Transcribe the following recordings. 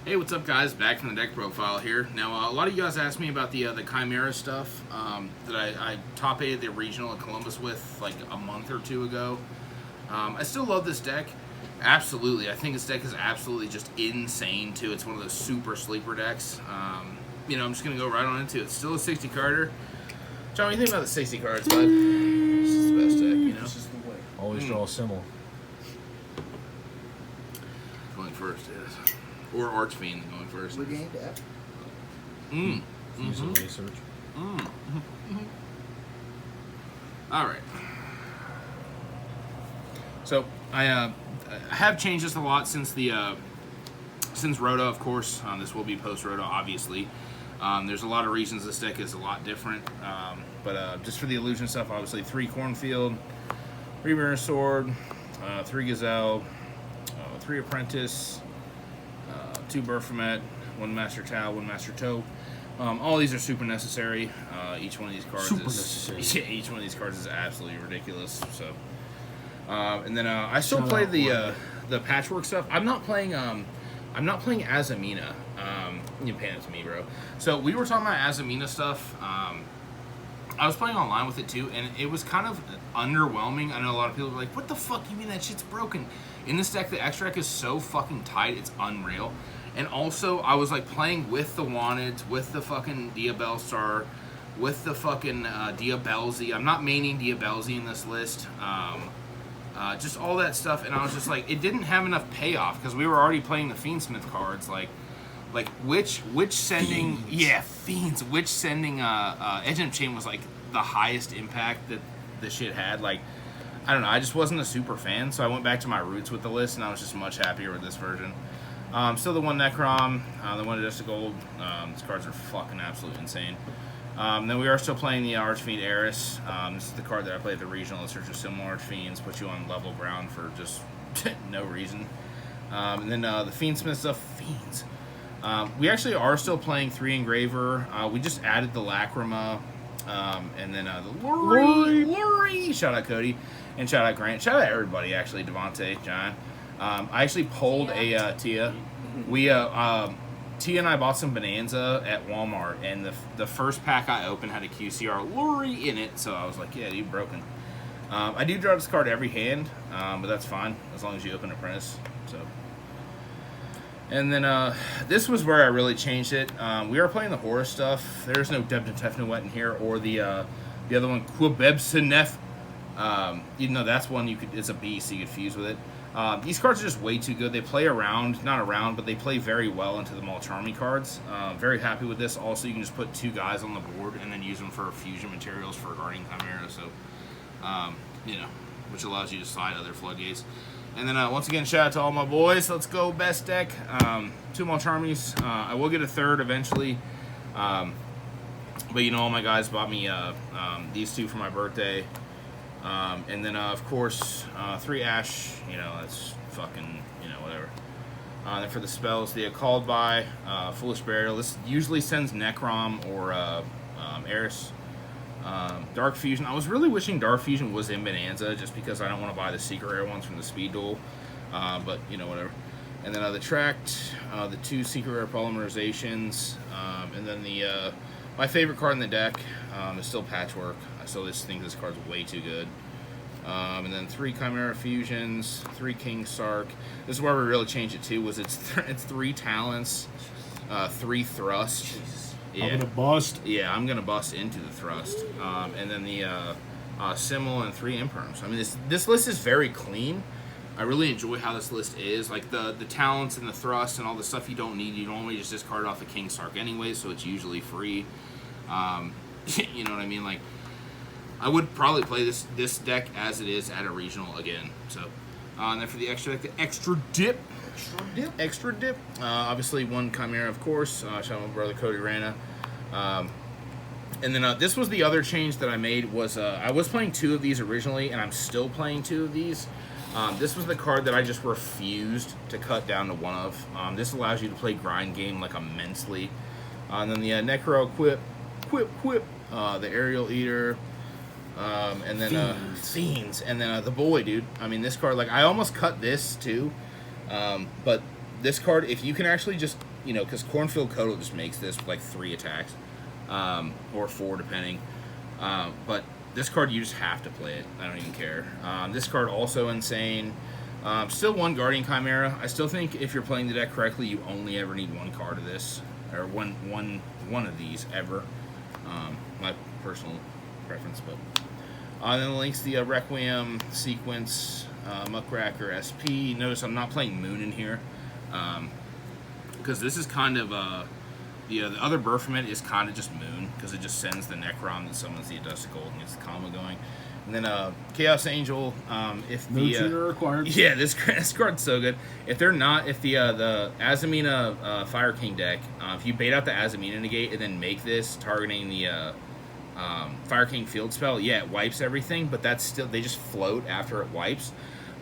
Hey, what's up, guys? Back from the deck profile here. Now, a lot of you guys asked me about the Chimera stuff that I top 8'd the regional at Columbus with like a month or two ago. I still love this deck. Absolutely. I think this deck is absolutely just insane, too. It's one of those super sleeper decks. I'm just going to go right on into it. It's still a 60-carder. John, what do you think about the 60 cards, bud? This is the best deck, you know? This is the way. Always draw a symbol. Going first, yes. Or Archfiend going first. We gained that. Use the research. All right. So I have changed this a lot since since ROTA, of course. This will be post ROTA, obviously. There's a lot of reasons this deck is a lot different, but just for the illusion stuff, obviously 3 Cornfield, 3 Mirror Sword, 3 Gazelle, 3 Apprentice, 2 Baphomet, 1 Master Tau, 1 Master Toe. All these are super necessary. Each one of these cards each one of these cards is absolutely ridiculous. So, and then I still play the patchwork stuff. I'm not playing Azamina. You pan it to me, bro. So we were talking about Azamina stuff. I was playing online with it too, and it was kind of underwhelming. I know a lot of people are like, "What the fuck? You mean that shit's broken?" In this deck, the extra deck is so fucking tight, it's unreal. And also, I was like playing with the Wanteds, with the fucking Diabellstar, with the fucking Diabellzi. I'm not maining Diabellzi in this list. Just all that stuff, and I was just like, it didn't have enough payoff because we were already playing the Fiendsmith cards. Like which sending Fiends, which sending Edge and Chain was like the highest impact that the shit had. Like, I don't know, I just wasn't a super fan, so I went back to my roots with the list, and I was just much happier with this version. Still the 1 Necrom, the 1 Just Gold. These cards are fucking absolutely insane. Then we are still playing the Archfiend Eris. This is the card that I played at the regional. It searches similar Archfiends, puts you on level ground for just no reason. And then the Fiendsmith stuff, Fiends. We actually are still playing 3 Engraver. We just added the Lacrima. And then the Lori. Shout out Cody. And shout out Grant. Shout out everybody, actually. Devontae, John. I actually pulled a Tia. Tia and I bought some Bonanza at Walmart, and the first pack I opened had a QCR Lori in it, so I was like, yeah, dude, broken. I do draw this card every hand, but that's fine, as long as you open Apprentice. So, and then this was where I really changed it. We are playing the horror stuff. There's no Debden Tefnuet in here, or the other one, Quebeb Sinef. Even though that's one it's a beast, so you could fuse with it. These cards are just way too good. They play not around, but they play very well into the Malcharmy cards. Very happy with this. Also, you can just put 2 guys on the board and then use them for fusion materials for Guardian Chimera. So, which allows you to slide other floodgates. And then once again, shout out to all my boys. Let's go, best deck. 2 Malcharmies. I will get a 3rd eventually. But all my guys bought me these 2 for my birthday. And then, of course, 3 Ash, that's fucking, whatever. Then for the spells, the Called By, Foolish Burial. This usually sends Necrom or Eris. Dark Fusion. I was really wishing Dark Fusion was in Bonanza just because I don't want to buy the secret rare ones from the Speed Duel. But, whatever. And then the Tract, the 2 secret rare polymerizations. And then my favorite card in the deck is still Patchwork. I still just think this card's way too good. And then 3 Chimera Fusions, 3 King Sark. This is where we really changed it to. Was it's 3 Talents, 3 Thrust. Yeah. I'm gonna bust. Yeah, I'm gonna bust into the Thrust. And then the Simmel and 3 Imperms. I mean, this list is very clean. I really enjoy how this list is. Like the Talents and the Thrust and all the stuff you don't need. You normally just discard off the King Sark anyway, so it's usually free. You know what I mean? Like, I would probably play this deck as it is at a regional again. So, and then for the extra deck, the extra dip. Obviously 1 Chimera, of course. Shout out my brother Cody Rana. And then this was the other change that I made. Was I was playing 2 of these originally, and I'm still playing 2 of these. This was the card that I just refused to cut down to 1 of. This allows you to play grind game like immensely. And then the Necro Quip, the Aerial Eater, and then Fiends, and then the Boy, dude. I mean, this card, like, I almost cut this too, but this card, if you can actually just, because Cornfield Kotal just makes this with like 3 attacks, or 4 depending. But this card, you just have to play it. I don't even care. This card also insane. Still 1 Guardian Chimera. I still think if you're playing the deck correctly, you only ever need 1 card of this, or one of these ever. My personal preference, but then the links, the Requiem sequence, Muckracker SP. Notice I'm not playing Moon in here, because this is kind of the other bird from it is kind of just Moon, because it just sends the Necron that summons the Adust Gold and gets the combo going. And then Chaos Angel, if No tutor required. yeah, this card's so good. If the Azamina Fire King deck, if you bait out the Azamina negate and then make this targeting the Fire King field spell, yeah, it wipes everything, but that's still, they just float after it wipes.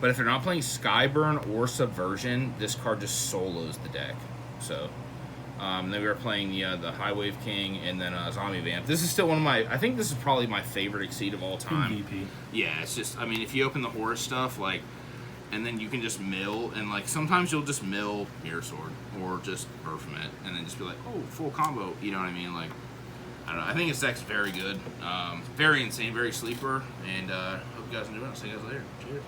But if they're not playing Skyburn or Subversion, this card just solos the deck. So then we were playing the High Wave King and then Zombie Vamp. This is still one of my, I think this is probably my favorite Exceed of all time. MVP. Yeah, it's just, I mean, if you open the Horus stuff, like, and then you can just mill, and like sometimes you'll just mill Mirror Sword or just Baphomet, and then just be like, oh, full combo. You know what I mean? Like, I don't know. I think his deck's very good, very insane, very sleeper, and hope you guys enjoy it. I'll see you guys later. Cheers.